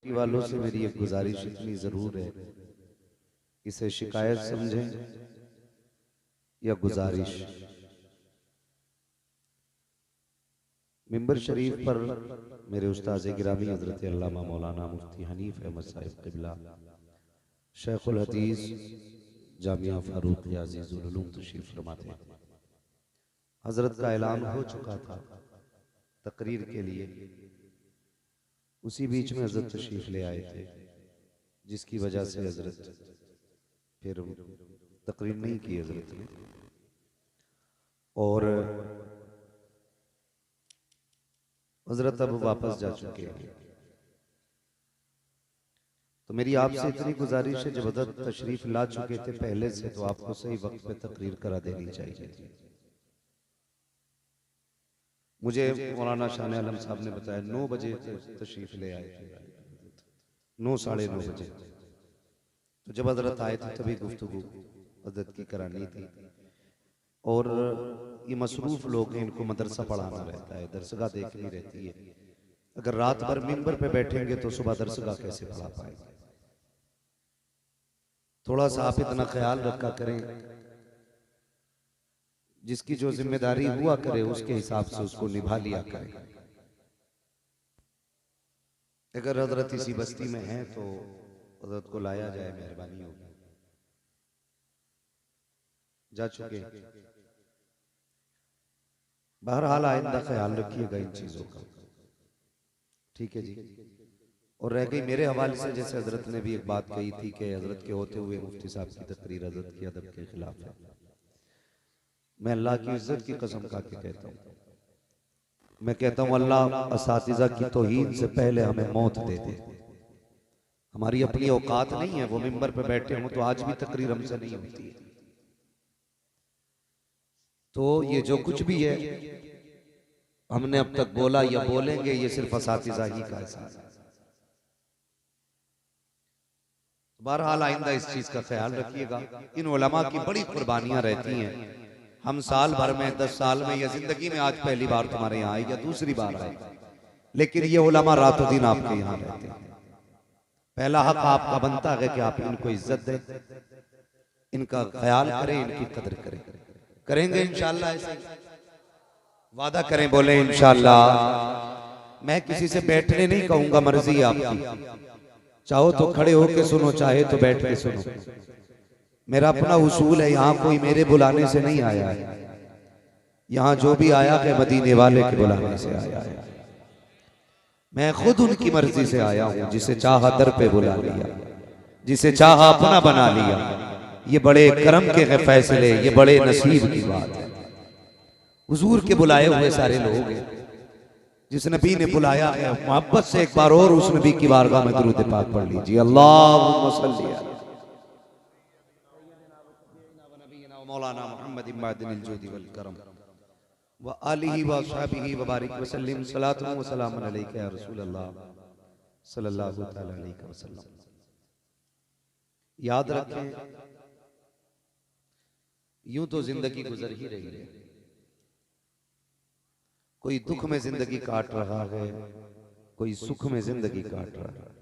Committee वालों से मेरी एक गुजारिश इतनी जरूर है, इसे शिकायत समझें या गुजारिश। मिंबर शरीफ पर मेरे उस्ताद गिरामी हजरत अल्लामा मौलाना मुफ्ती हनीफ अहमद साहिब क़िबला शेखुल हदीस जामिया फारूक अज़ीज़ुल उलूम तशरीफ फरमाते हैं। हजरत का ऐलान हो चुका था तकरीर के लिए, उसी बीच में हजरत तशरीफ ले आए थे, जिसकी वजह से हजरत फिर तकरीर नहीं की हजरत ने। और हजरत अब वापस जा चुके हैं। तो मेरी आपसे इतनी गुजारिश है, जब हजरत तशरीफ ला चुके थे पहले से, तो आपको सही वक्त पे तकरीर करा देनी चाहिए थी। मुझे मौलाना शान आलम साहब ने बताया 9 बजे तशरीफ ले आए थे, 9 साढ़े 9 बजे। तो जब हजरत आए थे तभी गुफ्तगू हजरत की करानी थी। और ये मसरूफ लोग हैं, इनको मदरसा पढ़ाना रहता है, दरसगाह देखनी रहती है। अगर रात भर मिंबर पे बैठेंगे तो सुबह दरसगाह कैसे पढ़ा पाएंगे? थोड़ा सा आप इतना ख्याल रखा करें, जिसकी जो जिम्मेदारी हुआ करे उसके हिसाब से उसको निभा लिया करें। अगर हजरत इसी बस्ती में हैं तो हजरत को लाया जाए, मेहरबानी होगी। जा चुके, बहरहाल आइंदा ख्याल रखिएगा इन चीजों का, ठीक है जी। और रह गई मेरे हवाले से, जैसे हजरत ने भी एक बात कही थी कि हजरत के होते हुए मुफ्ती साहब की तकरीर हजरत के अदब के खिलाफ है। मैं अल्लाह की इज्जत की कसम खा के कहता हूँ, मैं कहता हूँ अल्लाह असातिज़ा की तौहीन से पहले हमें मौत दे दे। हमारी अपनी औकात नहीं है, वो मिंबर पे बैठे हों तो आज भी तकरीर हमसे नहीं होती है। तो ये जो कुछ भी है हमने अब तक बोला या बोलेंगे, ये सिर्फ असातिज़ा ही का एहसास है। बहरहाल आइंदा इस चीज का ख्याल रखिएगा। इन उलमा की बड़ी कुर्बानियां रहती हैं। हम साल भर में, 10 साल में या जिंदगी में आज पहली बार तुम्हारे यहाँ आए या दूसरी बार आए, लेकिन ये उलमा रातों दिन आपके यहाँ रहते हैं। पहला हक आपका बनता है कि आप इनको इज्जत दें, इनका ख्याल करें, इनकी कदर करें। करेंगे इंशाअल्लाह, ऐसे वादा करें, बोले इंशाअल्लाह। मैं किसी से बैठने नहीं कहूंगा, मर्जी है आपकी, चाहो तो खड़े होके सुनो, चाहे तो बैठ के सुनो। मेरा अपना उसूल है, यहाँ कोई मेरे बुलाने से नहीं आया है, यहाँ जो भी आया है मदीने वाले के बुलाने से आया है। मैं खुद उनकी मर्जी से आया हूँ, जिसे चाहा दर पे बुला लिया, जिसे चाहा अपना बना लिया। ये बड़े करम के हैं फैसले, ये बड़े नसीब की बात है। हुजूर के बुलाए हुए सारे लोग हैं, जिस नबी ने बुलाया है मोहब्बत से एक बार और उस नबी की बारगाह में दुरूद पाक पढ़ लीजिए। अल्लाहुम्मा सल्ली अला मौलाना मुहम्मद इमादिल जुदी वल करम व आलिहि व अस्हाबिहि व बारिक व सल्लिम सलातु व सलामुन अलैका या रसूल अल्लाह सल्लल्लाहु तआला अलैहि वसल्लम। याद रखें, यूं तो जिंदगी गुजर ही रही है। कोई दुख में जिंदगी काट रहा है, कोई सुख में जिंदगी काट रहा है।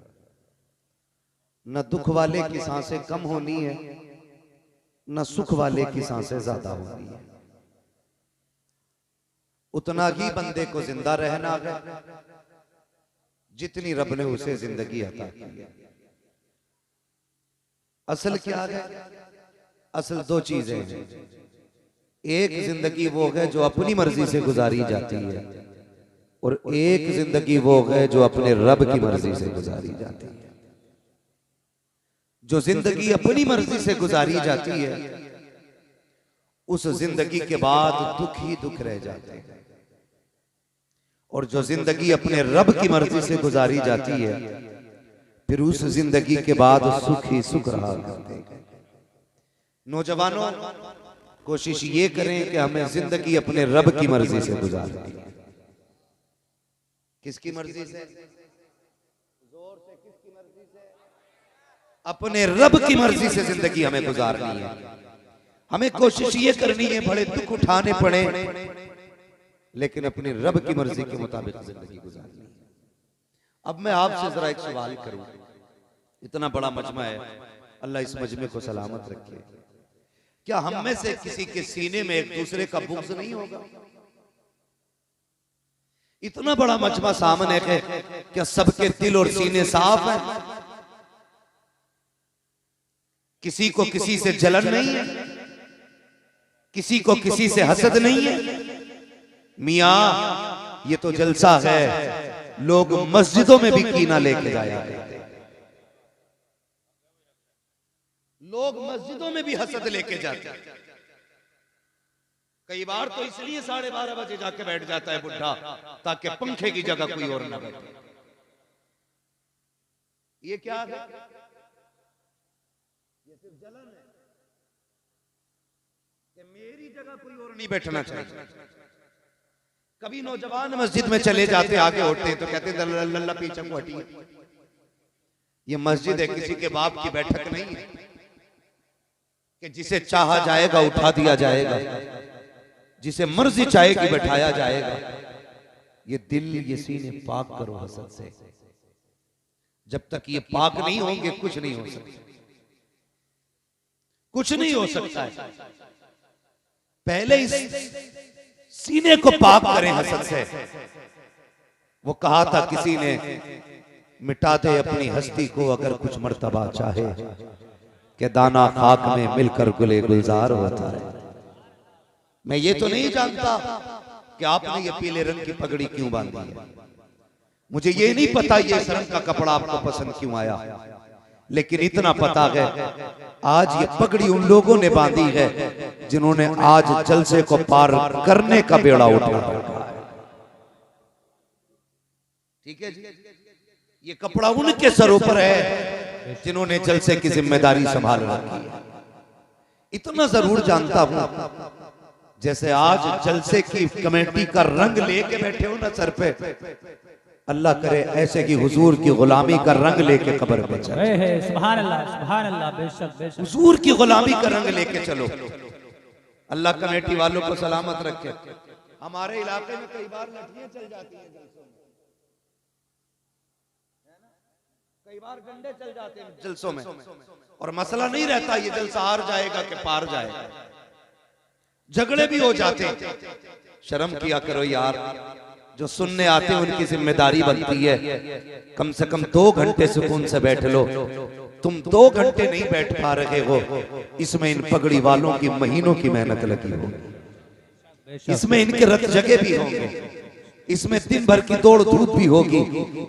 न दुख वाले की सांसें कम होनी है, न सुख वाले की सांसें ज्यादा होनी है। उतना ही बंदे को जिंदा रहना है जितनी रब ने उसे जिंदगी अता की है। असल क्या है? असल 2 चीजें हैं। एक जिंदगी वो है जो अपनी मर्जी से गुजारी जाती है, और एक जिंदगी वो है जो अपने रब की मर्जी से गुजारी जाती है। जो जिंदगी अपनी मर्जी से गुजारी जाती है, उस जिंदगी के बाद दुख ही दुख रह जाते हैं। और जो जिंदगी अपने रब की मर्जी से गुजारी जाती है, फिर उस जिंदगी के बाद सुख ही सुख रहा करते हैं। नौजवानों, कोशिश ये करें कि हमें जिंदगी अपने रब की मर्जी से गुजारनी है। किसकी मर्जी से? जोर से, किसकी मर्जी से? अपने रब की मर्जी से जिंदगी हमें गुजारनी है। हमें कोशिश ये करनी है, बड़े दुख उठाने पड़े, लेकिन अपने रब की मर्जी के मुताबिक जिंदगी गुजारनी है। अब मैं आपसे जरा एक सवाल करूं, इतना बड़ा मजमा है, अल्लाह इस मजमे को सलामत रखे। क्या हम में से किसी के सीने में एक दूसरे का बुग़्ज़ नहीं होगा? इतना बड़ा मजमा सामने है, क्या सबके दिल और सीने साफ हैं? किसी को किसी से जलन नहीं है, किसी को किसी से हसद नहीं है। मियां ये तो जलसा है, लोग मस्जिदों में भी कीना लेके जाया करते, लोग मस्जिदों में भी हसद लेके जाते। कई बार तो इसलिए 12:30 बजे जाके बैठ जाता है बुढ़ा, ताकि पंखे की जगह कोई और ना बैठे। ये क्या है? ये सिर्फ जलन है कि मेरी जगह कोई और नहीं बैठना चाहिए। कभी नौजवान मस्जिद में चले जाते, आगे होते तो कहते लल्ला पीछे को हटिए। ये मस्जिद है, किसी के बाप की बैठक नहीं है कि जिसे चाहा जाएगा उठा दिया जाएगा, जिसे मर्जी चाहेगी बैठाया जाएगा। ये दिल, ये सीने पाक करो हसद से। जब तक ये पाक नहीं होंगे कुछ नहीं हो सकता, कुछ नहीं हो सकता है। पहले इस सीने को पाक करें हसद से। वो कहा था किसी ने, मिटा दे अपनी हस्ती को अगर कुछ मर्तबा चाहे, कि दाना खाक में मिलकर गुले गुलजार होता है। मैं ये तो नहीं जानता कि आपने ये पीले रंग की पगड़ी क्यों बांधी है, मुझे ये नहीं पता ये इस रंग का कपड़ा आपको पसंद क्यों आया, लेकिन इतना पता है आज ये पगड़ी उन लोगों ने बांधी है जिन्होंने आज जलसे को पार करने का बेड़ा उठाया। ठीक है जी, ये कपड़ा उनके सरों पर है जिन्होंने जलसे की जिम्मेदारी संभाल रखी है। इतना जरूर जानता हूं, जैसे आज जलसे की कमेटी का रंग लेके बैठे हो ना सर पे, अल्लाह करे ऐसे की हुजूर की गुलामी का रंग लेके कब्र में चलो। सुभान अल्लाह, सुभान अल्लाह, बेशक बेशक। हुजूर की गुलामी का रंग लेके चलो। अल्लाह कमेटी वालों को सलामत रखे। हमारे इलाके में कई बार लठियां चल जाती हैं जलसों में, कई बार डंडे चल जाते हैं जलसों में, और मसला नहीं रहता ये जलसा हार जाएगा कि पार जाएगा, झगड़े भी हो जाते हैं। शर्म किया करो यार, जो सुनने आते हैं उनकी जिम्मेदारी बनती है कम से कम 2 घंटे सुकून से बैठ लो। तुम 2 घंटे नहीं बैठ पा रहे हो, इसमें इन पगड़ी वालों की महीनों की मेहनत लगी होगी, इसमें इनके रत जगे भी होंगे, इसमें दिन भर की दौड़ धूप भी होगी।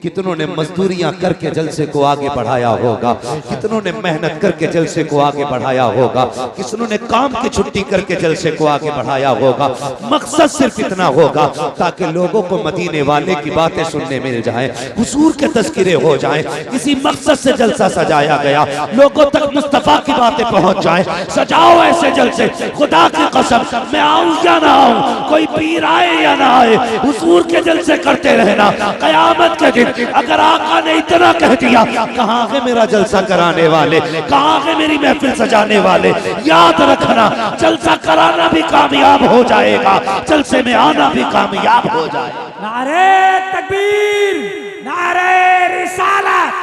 कितनों ने मजदूरियां करके जलसे को आगे बढ़ाया होगा, कितनों ने मेहनत करके जलसे को आगे बढ़ाया होगा, कितनों ने काम की छुट्टी करके जलसे को आगे बढ़ाया होगा। मकसद सिर्फ इतना होगा ताकि लोगों को मदीने वाले की बातें सुनने मिल जाएं, हुजूर के तज़किरे हो जाएं। इसी मकसद से जलसा सजाया गया, लोगों तक मुस्तफा की बातें पहुंच जाएं। सजाओ ऐसे जलसे, खुदा की कसम, मैं आऊं या ना आऊं, कोई पीर आए या ना आए, हुजूर के जलसे करते रहना। कयामत के दिन अगर आका ने इतना कह दिया, कहां है मेरा जलसा कराने वाले, कहां है मेरी महफिल सजाने वाले, याद रखना जलसा कराना भी कामयाब हो जाएगा, जलसे में आना भी कामयाब हो जाएगा। नारे तकबीर, नारे रिसालत,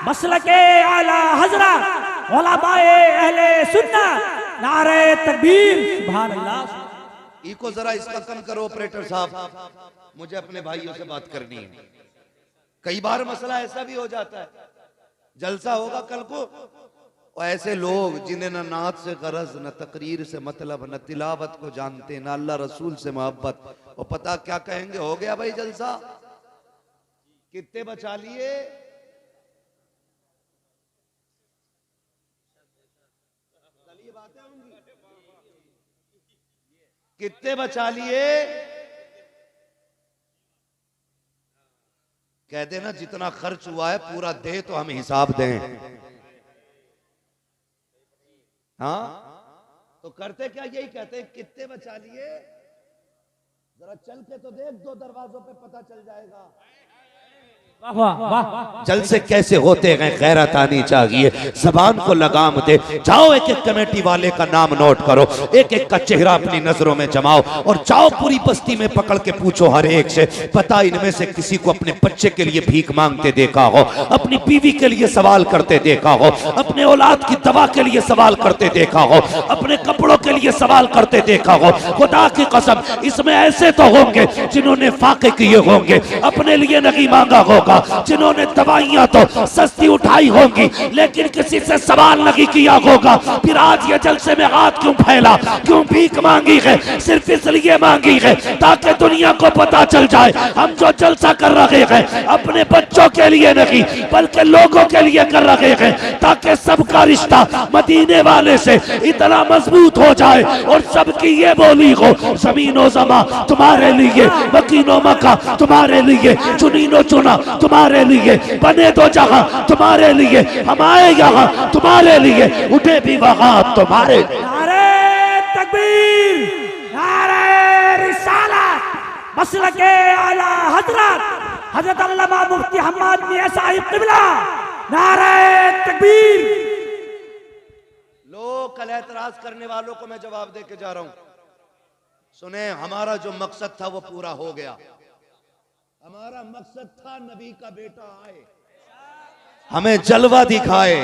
मसलके आला हजरत, उलमाए अहले सुन्नत, नारे तकबीर, सुभान अल्लाह। इको जरा इसका कम करो ऑपरेटर साहब, मुझे अपने भाइयों से बात करनी है। कई बार मसला ऐसा भी हो जाता है, जलसा होगा कल को, और ऐसे लोग जिन्हें न नात से गरज, न तकरीर से मतलब, न तिलावत को जानते, न अल्लाह रसूल से मोहब्बत, और पता क्या कहेंगे, हो गया भाई जलसा, कितने बचा लिए, कितने बचा लिए। कह देना जितना खर्च हुआ है पूरा दे तो हम हिसाब दें। हाँ तो करते क्या, यही कहते हैं कितने बचा लिए, जरा चल के तो देख, 2 दरवाजों पे पता चल जाएगा। वाह वाह। जलसे कैसे होते हैं गैरत आनी चाहिए, जबान को लगाम दे। जाओ एक एक कमेटी वाले का नाम नोट करो, एक एक का चेहरा अपनी नजरों में जमाओ और जाओ पूरी बस्ती में पकड़ के पूछो हर एक से, पता इनमें से किसी को अपने बच्चे के लिए भीख मांगते देखा हो, अपनी बीवी के लिए सवाल करते देखा हो, अपने औलाद की दवा के लिए सवाल करते देखा हो, अपने कपड़ों के लिए सवाल करते देखा हो। खुदा की कसम इसमें ऐसे तो होंगे जिन्होंने फाके किए होंगे, अपने लिए नहीं मांगा होगा, जिन्होंने दवाइयां तो सस्ती उठाई होंगी लेकिन किसी से सवाल नहीं किया होगा। फिर आज ये जलसे में हाथ क्यों फैला, क्यों भीख मांगी है? सिर्फ इसलिए मांगी है ताकि दुनिया को पता चल जाए हम जो जलसा कर रहे हैं अपने बच्चों के लिए नहीं बल्कि लोगों के लिए कर रहे हैं, ताकि सबका रिश्ता मदीने वाले से इतना मजबूत हो जाए और सबकी ये बोली हो, जमीनो जमा तुम्हारे लिए, मकीनो मका तुम्हारे लिए, चुनीनो चुना तुम्हारे लिए, बने दो जहां तुम्हारे लिए, हम आए यहाँ तुम्हारे लिए, उठे भी वहां तुम्हारे लिए। नारे तकबीर, नारे रिसालत, मसलके आला हजरत हजरत अल्लामा मुफ्ती हम्मद मियां साहिब किबला, नारे तकबीर। लोग कल एतराज करने वालों को मैं जवाब दे के जा रहा हूं, सुने हमारा जो मकसद था वो पूरा हो गया। हमारा मकसद था नबी का बेटा आए, हमें जलवा दिखाए,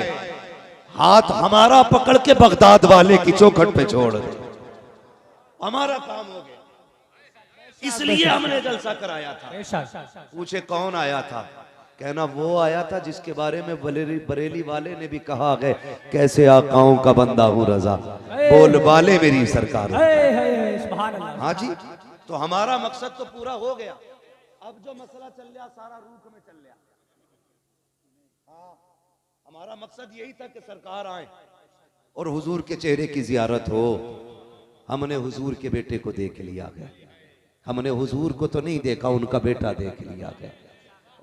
हाथ हमारा पकड़ के बगदाद वाले की चौखट पे छोड़, हमारा काम हो गया। इसलिए हमने जलसा कराया था। पूछे कौन आया था? कहना वो आया था जिसके बारे में बरेली वाले ने भी कहा है, कैसे आकाओं का बंदा हूं रजा, बोल बाले मेरी सरकार। हाँ जी, तो हमारा मकसद तो पूरा हो गया। अब जो मसला चल रहा सारा रूख में चल रहा। हाँ, हमारा मकसद यही था कि सरकार आए और हुजूर के चेहरे की जियारत हो। हमने हुजूर के बेटे को देख लिया गया, हमने हुजूर को तो नहीं देखा, उनका बेटा देख लिया गया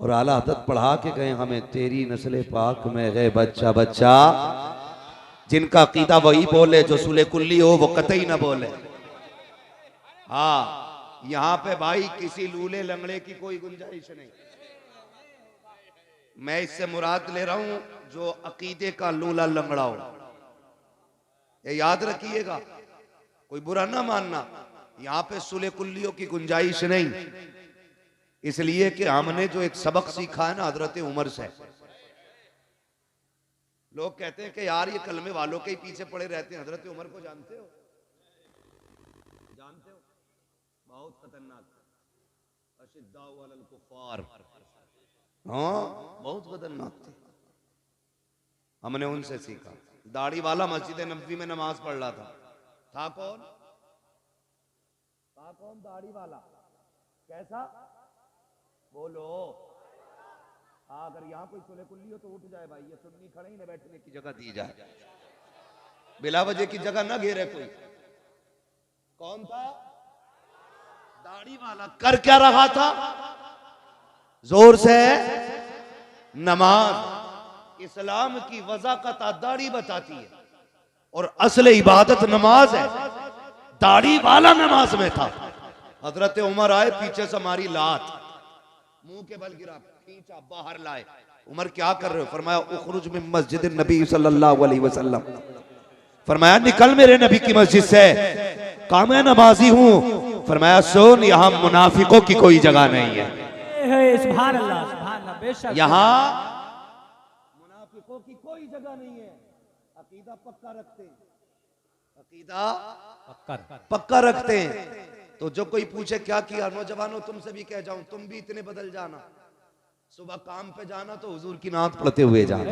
और आला हदरत पढ़ा के गए हमें, तेरी नस्ल पाक में गए बच्चा बच्चा, जिनका अकीदा वही बोले जो सुले कुल्ली हो वो कतई ना बोले। हाँ, यहां पे भाई किसी लूले लंगड़े की कोई गुंजाइश नहीं। मैं इससे मुराद ले रहा हूं जो अकीदे का लूला लंगड़ा हो। ये याद रखिएगा, कोई बुरा ना मानना, यहां पे सुले कुल्लियों की गुंजाइश नहीं। इसलिए कि हमने जो एक सबक सीखा है ना हजरत उमर से। लोग कहते हैं कि यार ये कलमे वालों के ही पीछे पड़े रहते हैं। हजरत उमर को जानते हो? जानते हो? बहुत खतरनाक, अशिद्दाउ अलल कुफ्फार, हाँ बहुत खतरनाक थे। हमने उनसे सीखा। दाढ़ी वाला मस्जिद नबवी में नमाज पढ़ रहा था कौन? था कौन दाढ़ी वाला? कैसा? बोलो। अगर यहाँ कोई सुले कुल्ली हो तो उठ जाए भाई, ये सुन्नी खड़े ही ना बैठने की जगह दी जाए, बिला वजह की जगह ना घेरे कोई। कौन था? दाढ़ी वाला। कर क्या रहा था? जोर से नमाज। इस्लाम की वज़ाकत दाढ़ी बताती है और असल इबादत नमाज है। दाढ़ी वाला नमाज में था। हजरत उमर आए, पीछे से मारी लात, मुंह के बल गिरा, खींचा, बाहर लाए। उमर क्या कर रहे हो? फरमाया उखरुज मिन मस्जिद नबी सल्लल्लाहु अलैहि वसल्लम। फरमाया निकल मेरे नबी की मस्जिद से। कहा मैं नमाजी हूँ। फरमाया सुन, यहाँ मुनाफिकों की कोई जगह नहीं है। सुभान अल्लाह, सुभान अल्लाह, बेशक यहाँ मुनाफिकों की कोई जगह नहीं है। अकीदा पक्का रखते हैं, अकीदा पक्का रखते हैं। तो जो कोई पूछे क्या किया, नौजवानों तुमसे भी कह जाऊं, तुम भी इतने बदल जाना। सुबह काम पे जाना तो हुजूर की नात पढ़ते हुए जाना,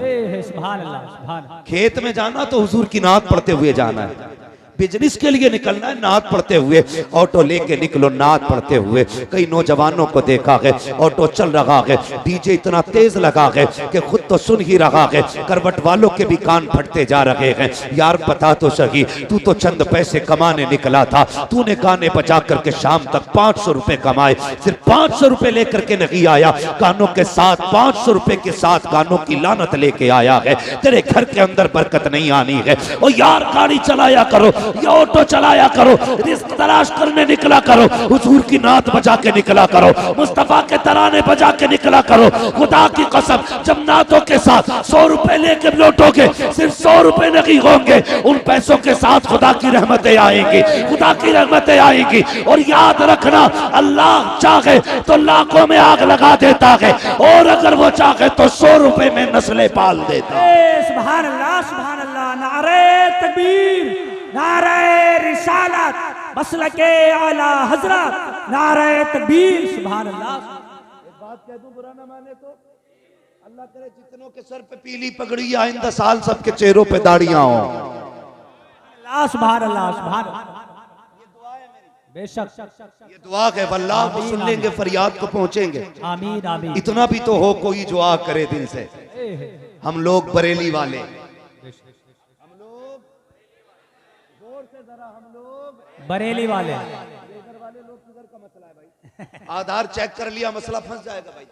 सुभान अल्लाह, सुभान अल्लाह। खेत में जाना तो हुजूर की नात पढ़ते हुए जाना है। बिजनेस के लिए निकलना है, नात पढ़ते हुए। ऑटो लेके निकलो, नात पढ़ते हुए। कई नौजवानों को देखा है, ऑटो चल रहा है, डीजे इतना तेज लगा है कि खुद तो सुन ही रहा है, करवट वालों के भी कान फटते जा रहे हैं। यार बता तो सही, तू तो चंद पैसे कमाने निकला था, तूने गाने बजा करके शाम तक 500 रुपए कमाए, सिर्फ 500 रुपए लेकर के नहीं आया, गानों के साथ 500 रुपए के साथ गानों की लानत लेके आया है। तेरे घर के अंदर बरकत नहीं आनी है। ओ यार गाड़ी चलाया करो या ऑटो चलाया करो, रिस्क तलाश करने निकला करो, हुजूर की नात बजा के निकला करो, मुस्तफा के तराने बजा के निकला करो। खुदा की कसम, जब नातों के साथ 100 रुपए लेके लौटोगे, सिर्फ 100 रुपए नहीं होंगे, उन पैसों के साथ खुदा की रहमतें आएंगी, खुदा की रहमतें आएंगी। और याद रखना, अल्लाह चाहे तो लाखों में आग लगा देता है, और अगर वो चाहे तो 100 रुपए में नस्लें पाल देता है। सुभान अल्लाह, सुभान अल्लाह। नारे तकबीर, नारे रिसालत, मसलके आला हजरत, नारे तकबीर, सुभान अल्लाह। एक बात कह दूं, बुरा ना माने तो, अल्लाह करे जितनों के सर पे पीली पगड़ी, आइंदा साल सबके चेहरों पे दाढ़ियां हो। अल्लाह, सुभान अल्लाह, सुभान अल्लाह। ये दुआ है मेरी, बेशक ये दुआ है, वल्लाह वो सुन लेंगे, फरियाद को पहुंचेंगे। आमीन आमीन। इतना भी तो हो कोई दुआ करे दिल से। हम लोग बरेली वाले, हम लोग जोर से जरा, हम लोग बरेली वाले, इधर वाले लोग किधर का मसला है भाई? आधार चेक कर लिया, मसला फंस जाएगा भाई।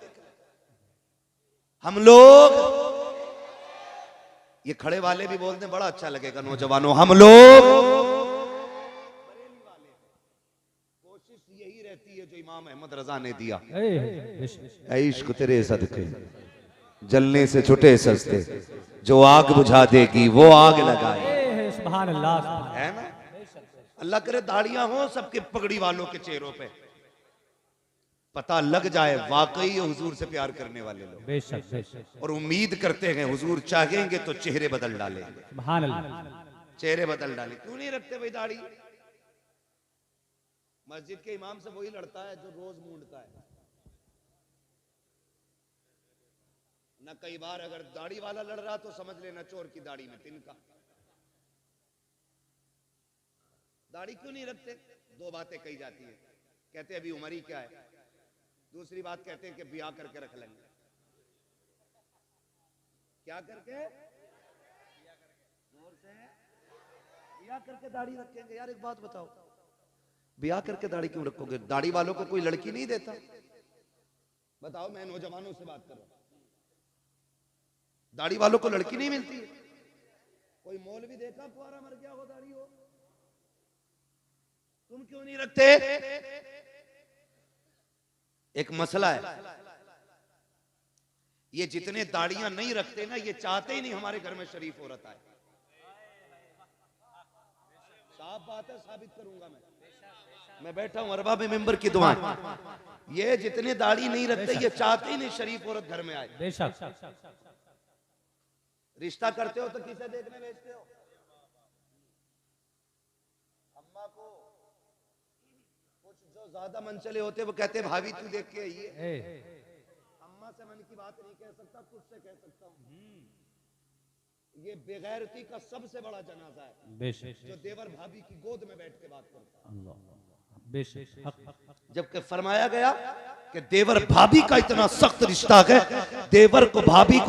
हम लोग, ये खड़े वाले भी बोलते हैं, बड़ा अच्छा लगेगा नौजवानों, हम लोग कोशिश यही रहती है जो इमाम अहमद रजा ने दिया, ऐ इश्क तेरे सदके जलने से छुटे सस्ते, जो आग बुझा देगी वो आग लगाए। सुभान अल्लाह, है ना? अल्लाह करे दाढ़ियां हो सबके पगड़ी वालों के चेहरों पे, पता लग जाए वाकई ये हुजूर से प्यार करने वाले लोग। बेशक बेशक। और उम्मीद करते हैं हुजूर चाहेंगे तो चेहरे बदल डालेंगे, सुभान अल्लाह। चेहरे बदल डाले। क्यों नहीं रखते भाई दाढ़ी? मस्जिद के इमाम से वही लड़ता है जो रोज मूंढता है ना। कई बार अगर दाढ़ी वाला लड़ रहा तो समझ लेना चोर की दाढ़ी में तिनका। दाढ़ी क्यों नहीं रखते? दो बातें कही जाती है, कहते अभी उम्र ही क्या है, दूसरी बात कहते हैं कि ब्याह करके रख लेंगे। क्या करके? जोर से ब्याह करके दाढ़ी रखेंगे। यार एक बात बताओ, ब्याह करके दाढ़ी क्यों रखोगे? दाढ़ी वालों को कोई लड़की नहीं देता? बताओ, मैं नौजवानों से बात कर रहा हूं, दाढ़ी वालों को लड़की नहीं मिलती? कोई मौलवी देखा पुआरा मर गया हो दाढ़ी हो? तुम क्यों नहीं रखते? एक मसला है, ये जितने दाढ़ियां नहीं रखते ना, ये चाहते ही नहीं हमारे घर में शरीफ औरत आए। साफ बात है, साबित करूंगा मैं बैठा हूं अरबा में मेंबर की दुआ। ये जितने दाढ़ी नहीं रखते, ये चाहते ही नहीं शरीफ औरत घर में आए। बेशक। रिश्ता करते हो तो किसे देखने भेजते हो? अम्मा को। कुछ जो ज्यादा मनचले होते वो कहते भाभी तू देख के आइए। अम्मा से मन की बात नहीं कह सकता, तुझसे कह सकता हूँ। ये बेगैरती का सबसे बड़ा जनाजा है, जो देवर भाभी की गोद में बैठ के बात करता है। जबकि फरमाया गया कि देवर भाभी का इतना सख्त रिश्ता है, देवर को भाभी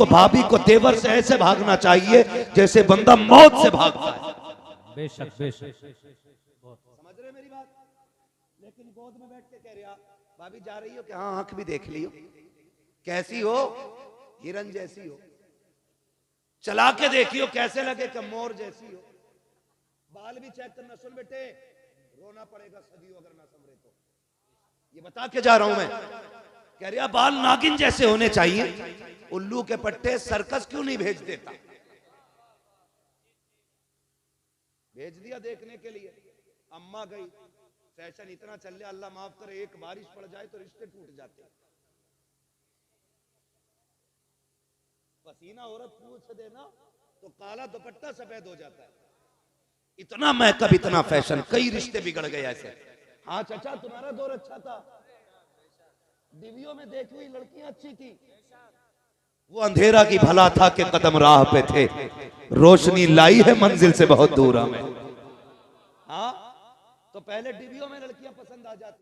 को देवर से ऐसे भागना चाहिए जैसे बंदा मौत से भागता है। बेशक बेशक। समझ रहे मेरी बात? लेकिन गोद में बैठ के कह रहा भाभी जा रही हो कि हाँ, आंख भी देख लियो, कैसी हो? हिरन जैसी हो, चला के देखियो कैसे लगे कि मोर जैसी हो। बाल भी चेक करना। सुन बेटे, रोना पड़ेगा सदियों अगर ना संभरे तो। ये बता के जा रहा हूं मैं। कह रहा बाल नागिन जैसे होने चाहिए। उल्लू के पट्टे सर्कस क्यों नहीं भेज देता? भेज दिया देखने के लिए। अम्मा गई, फैशन इतना चल रहा, अल्लाह माफ करे, एक बारिश पड़ जाए तो रिश्ते टूट जाते। पसीना औरत पूछ देना तो काला दुपट्टा सफेद हो जाता है। इतना मेकअप, इतना फैशन, कई रिश्ते बिगड़ गए ऐसे। हाँ चाचा, तुम्हारा दौर अच्छा था, डिवियों में देखी हुई लड़कियां अच्छी थी, वो अंधेरा की भला था कि कदम राह पे थे, रोशनी लाई है मंजिल से बहुत दूर हमें। हाँ, तो पहले डिवियों में लड़कियां पसंद आ जाती।